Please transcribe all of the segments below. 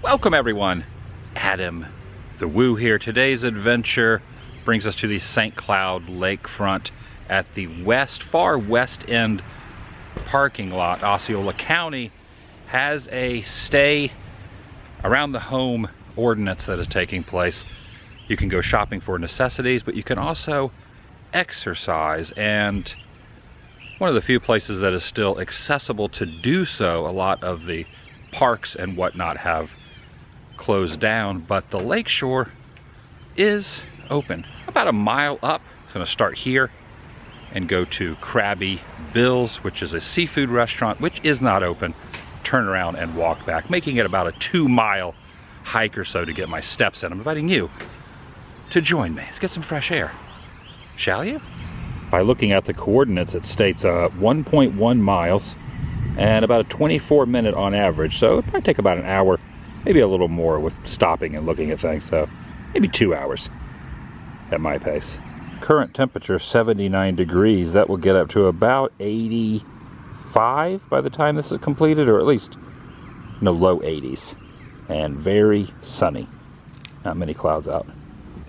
Welcome everyone, Adam the Woo here. Today's adventure brings us to the St. Cloud Lakefront at the far west end parking lot. Osceola County has a stay around the home ordinance that is taking place. You can go shopping for necessities, but you can also exercise, and one of the few places that is still accessible to do so. A lot of the parks and whatnot have closed down, but the lakeshore is open. About a mile up. It's going to start here and go to Krabby Bill's, which is a seafood restaurant, which is not open. Turn around and walk back, making it about a 2-mile hike or so to get my steps in. I'm inviting you to join me. Let's get some fresh air, shall you? By looking at the coordinates, it states 1.1 miles and about a 24-minute on average. So it'll probably take about an hour, maybe a little more with stopping and looking at things. So maybe 2 hours at my pace. Current temperature 79 degrees. That will get up to about 85 by the time this is completed, or at least low 80s, and very sunny. Not many clouds out.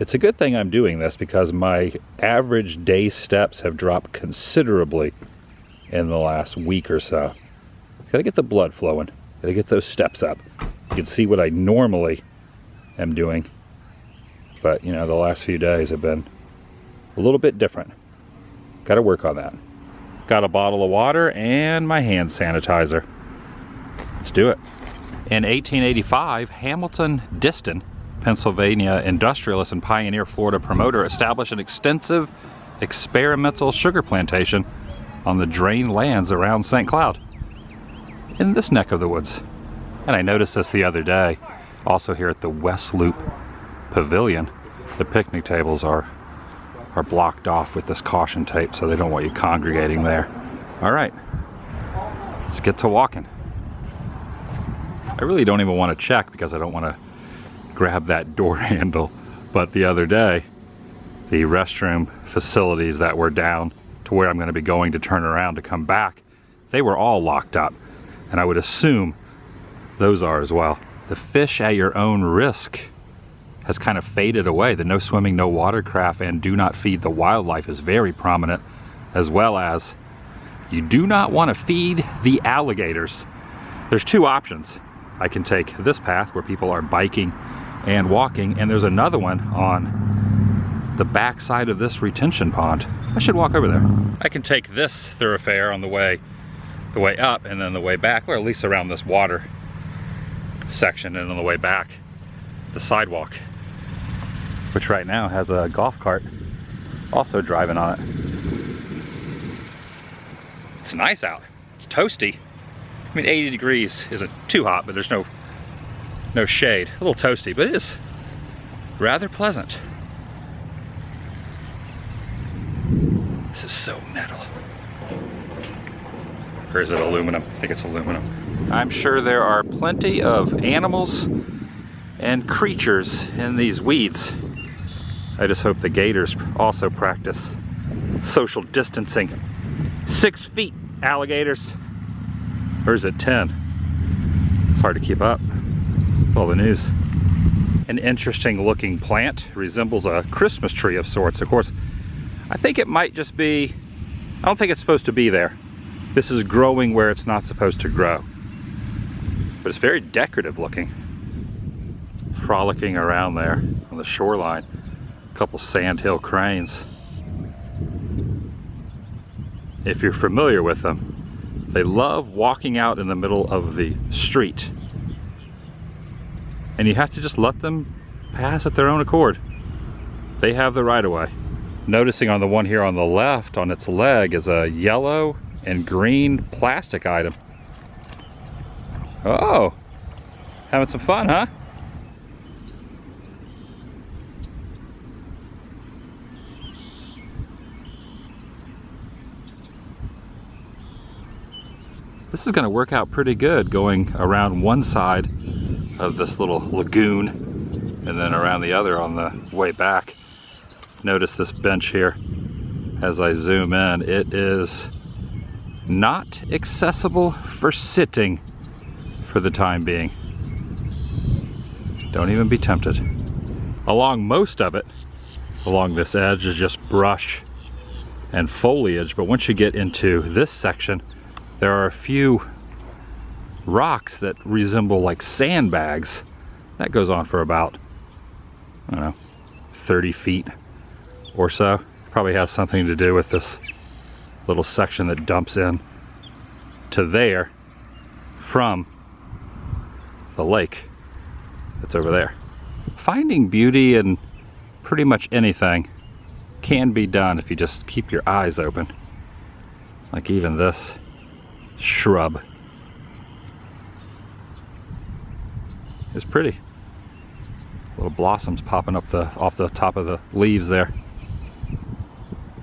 It's a good thing I'm doing this because my average day steps have dropped considerably in the last week or so. Gotta get the blood flowing. Gotta get those steps up. You can see what I normally am doing, but the last few days have been a little bit different. Gotta work on that. Got a bottle of water and my hand sanitizer. Let's do it. In 1885, Hamilton Diston, Pennsylvania industrialist and pioneer Florida promoter, established an extensive experimental sugar plantation on the drained lands around St. Cloud in this neck of the woods. And I noticed this the other day, also here at the West Loop Pavilion. The picnic tables are blocked off with this caution tape, so they don't want you congregating there. All right, let's get to walking. I really don't even want to check because I don't want to grab that door handle, but the other day the restroom facilities that were down to where I'm going to be going to turn around to come back, they were all locked up, and I would assume those are as well. The fish at your own risk has kind of faded away. The no swimming, no watercraft, and do not feed the wildlife is very prominent, as well as you do not want to feed the alligators. There's two options. I can take this path where people are biking and walking, and there's another one on the back side of this retention pond. I should walk over there. I can take this thoroughfare on the way up, and then the way back, or at least around this water section, and on the way back the sidewalk, which right now has a golf cart also driving on it. It's nice out. It's toasty. I mean, 80 degrees isn't too hot, but there's no shade. A little toasty, but it is rather pleasant. This is so metal. Or is it aluminum? I think it's aluminum. I'm sure there are plenty of animals and creatures in these weeds. I just hope the gators also practice social distancing. 6 feet, alligators. Or is it 10? It's hard to keep up with all the news. An interesting looking plant. Resembles a Christmas tree of sorts. Of course, I think it might just be, I don't think it's supposed to be there. This is growing where it's not supposed to grow. But it's very decorative looking. Frolicking around there on the shoreline. A couple sandhill cranes. If you're familiar with them, they love walking out in the middle of the street. And you have to just let them pass at their own accord. They have the right of way. Noticing on the one here on the left, on its leg, is a yellow and green plastic item. Oh, having some fun, huh? This is going to work out pretty good, going around one side of this little lagoon and then around the other on the way back. Notice this bench here as I zoom in. It is not accessible for sitting for the time being. Don't even be tempted. Along most of it, along this edge, is just brush and foliage, but once you get into this section, there are a few rocks that resemble like sandbags. That goes on for about, I don't know, 30 feet or so. Probably has something to do with this little section that dumps in to there from the lake that's over there. Finding beauty in pretty much anything can be done if you just keep your eyes open. Like even this shrub is pretty. Little blossoms popping up off the top of the leaves there.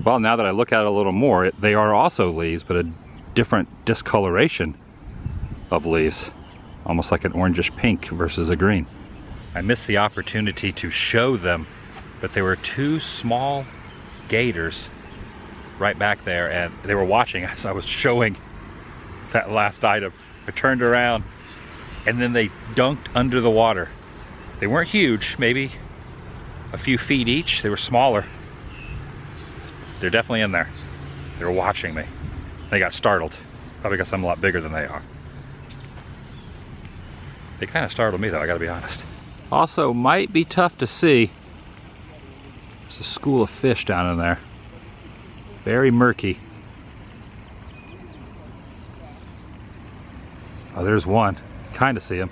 Well, now that I look at it a little more, they are also leaves, but a different discoloration of leaves. Almost like an orangish pink versus a green. I missed the opportunity to show them, but there were two small gators right back there, and they were watching as I was showing that last item. I turned around, and then they dunked under the water. They weren't huge, maybe a few feet each. They were smaller. They're definitely in there. They were watching me. They got startled, probably because I'm a lot bigger than they are. They kind of startled me though, I gotta be honest. Also, might be tough to see. There's a school of fish down in there. Very murky. Oh, there's one. Kind of see him.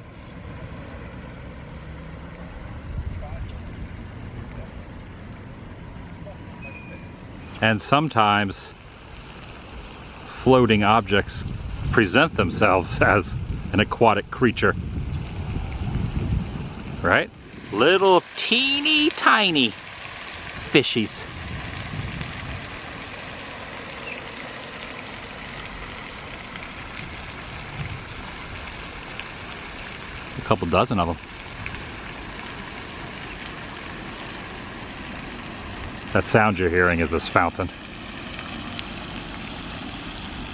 And sometimes floating objects present themselves as an aquatic creature. Right? Little teeny tiny fishies. A couple dozen of them. That sound you're hearing is this fountain.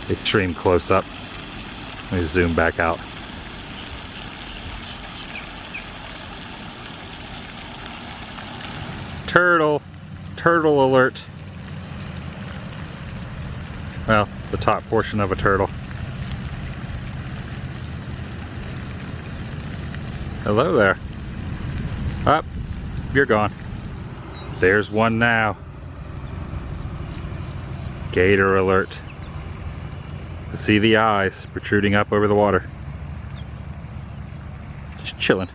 Extreme close up. Let me zoom back out. Turtle! Turtle alert! Well, the top portion of a turtle. Hello there. Up, you're gone. There's one now. Gator alert. See the eyes protruding up over the water. Just chilling.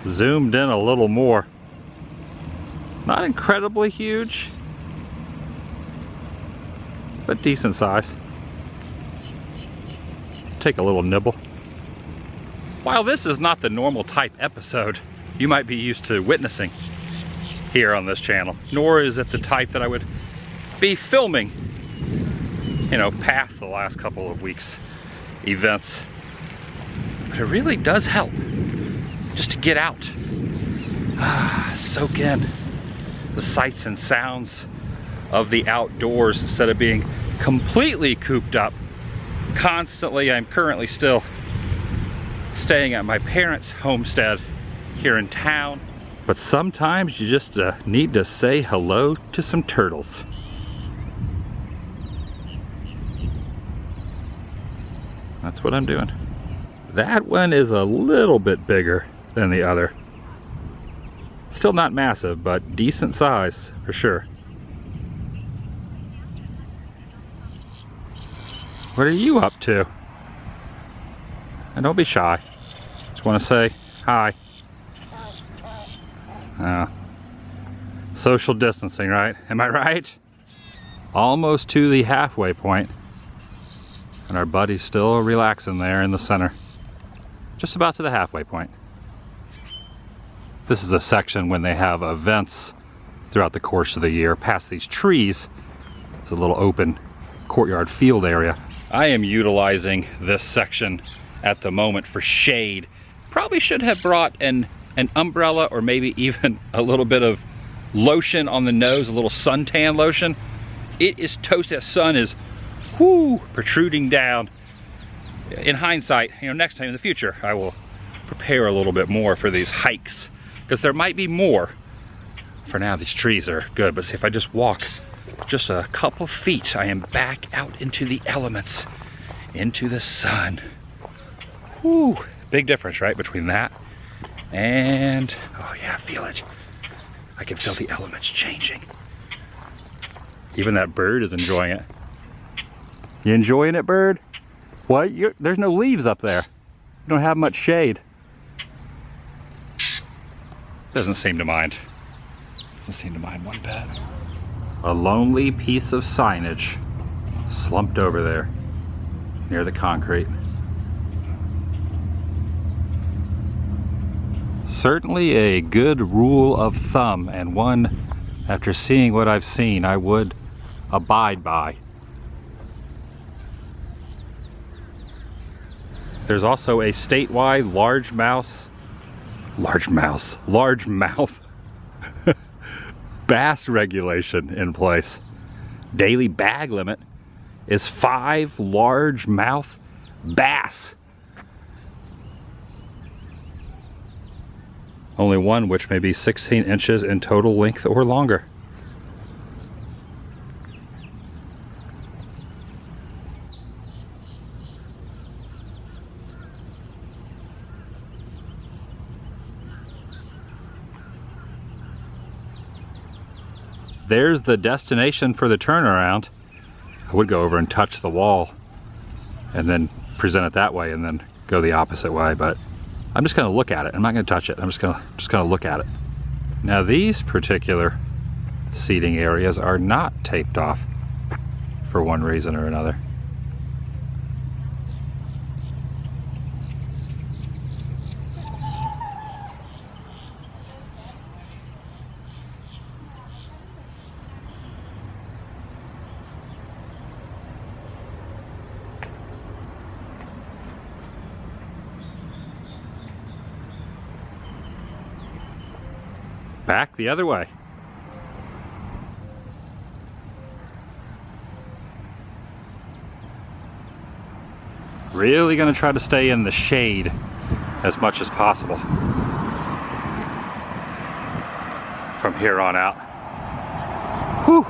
Zoomed in a little more. Not incredibly huge, but decent size. Take a little nibble. While this is not the normal type episode you might be used to witnessing here on this channel, nor is it the type that I would be filming, you know, past the last couple of weeks' events. But it really does help just to get out, soak in the sights and sounds of the outdoors instead of being completely cooped up constantly. I'm currently still staying at my parents' homestead here in town. But sometimes you just need to say hello to some turtles. That's what I'm doing. That one is a little bit bigger than the other. Still not massive, but decent size for sure. What are you up to? And don't be shy. Just want to say hi. Social distancing, right? Am I right? Almost to the halfway point. And our buddy's still relaxing there in the center. Just about to the halfway point. This is a section when they have events throughout the course of the year. Past these trees, it's a little open courtyard field area. I am utilizing this section at the moment for shade. Probably should have brought an umbrella or maybe even a little bit of lotion on the nose, a little suntan lotion. It is toast. That sun is protruding down. In hindsight, you know, next time in the future I will prepare a little bit more for these hikes, because there might be more. For now, these trees are good, but see, if I just walk just a couple feet, I am back out into the elements, into the sun. Whew, big difference, right, between that and, oh yeah, I feel it. I can feel the elements changing. Even that bird is enjoying it. You enjoying it, bird? What? There's no leaves up there. You don't have much shade. Doesn't seem to mind. Doesn't seem to mind one bit. A lonely piece of signage slumped over there near the concrete. Certainly a good rule of thumb, and one, after seeing what I've seen, I would abide by. There's also a statewide largemouth bass regulation in place. Daily bag limit is 5 largemouth bass. Only one which may be 16 inches in total length or longer. There's the destination for the turnaround. I would go over and touch the wall and then present it that way and then go the opposite way, but I'm just gonna look at it. I'm not gonna touch it. I'm just gonna look at it. Now these particular seating areas are not taped off for one reason or another. Back the other way. Really gonna try to stay in the shade as much as possible from here on out. Whew.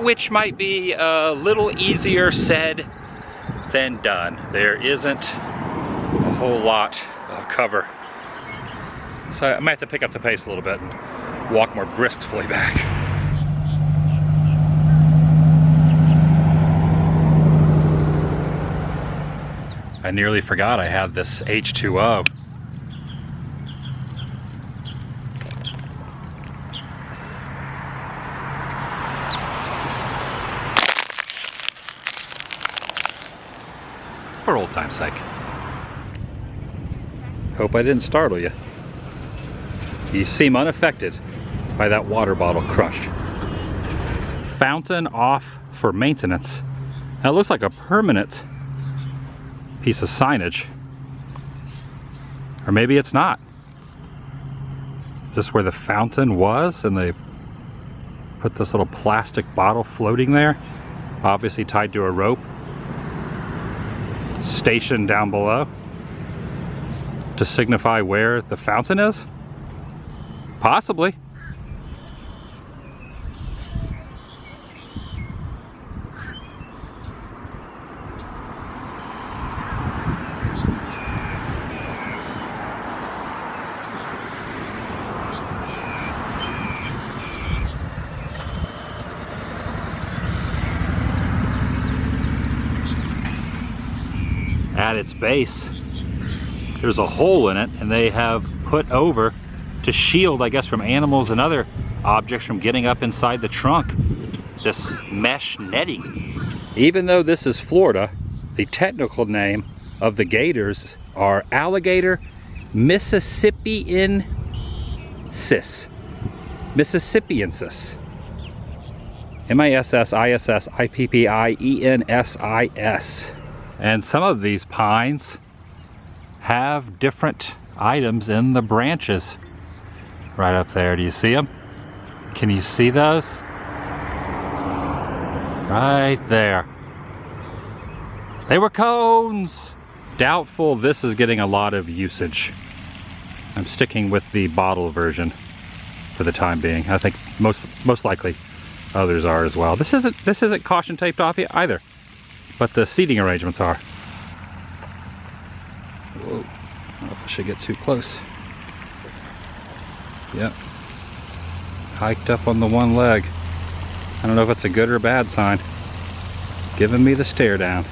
Which might be a little easier said than done. There isn't a whole lot of cover. So I might have to pick up the pace a little bit and walk more briskly back. I nearly forgot I had this H2O. For old time's sake. Hope I didn't startle you. You seem unaffected by that water bottle crush. Fountain off for maintenance. Now it looks like a permanent piece of signage. Or maybe it's not. Is this where the fountain was and they put this little plastic bottle floating there? Obviously tied to a rope. Stationed down below to signify where the fountain is? Possibly. At its base, there's a hole in it, and they have put over to shield, I guess, from animals and other objects from getting up inside the trunk, this mesh netting. Even though this is Florida, the technical name of the gators are alligator Mississippiensis. Mississippiensis. Mississippiensis. And some of these pines have different items in the branches. Right up there, do you see them? Can you see those? Right there. They were cones! Doubtful this is getting a lot of usage I'm sticking with the bottle version for the time being. I think most likely others are as well. This isn't caution taped off yet either, but the seating arrangements are. Whoa, I don't know if I should get too close. Yep. Hiked up on the one leg. I don't know if it's a good or a bad sign. Giving me the stare down.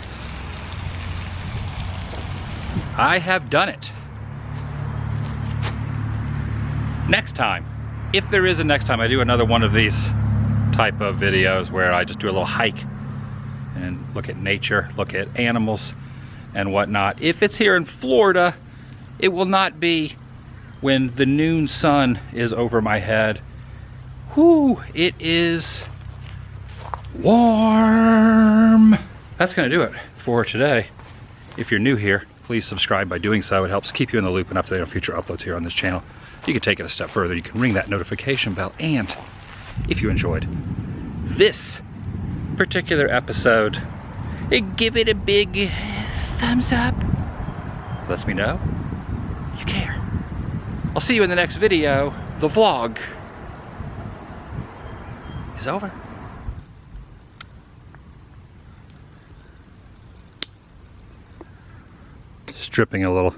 I have done it. Next time, if there is a next time, I do another one of these type of videos where I just do a little hike and look at nature, look at animals and whatnot. If it's here in Florida, it will not be when the noon sun is over my head. Whoo, it is warm. That's gonna do it for today. If you're new here, please subscribe by doing so. It helps keep you in the loop and up to date on future uploads here on this channel. You can take it a step further. You can ring that notification bell, and if you enjoyed this particular episode, give it a big thumbs up. Lets me know you care. I'll see you in the next video. The vlog is over. Stripping a little.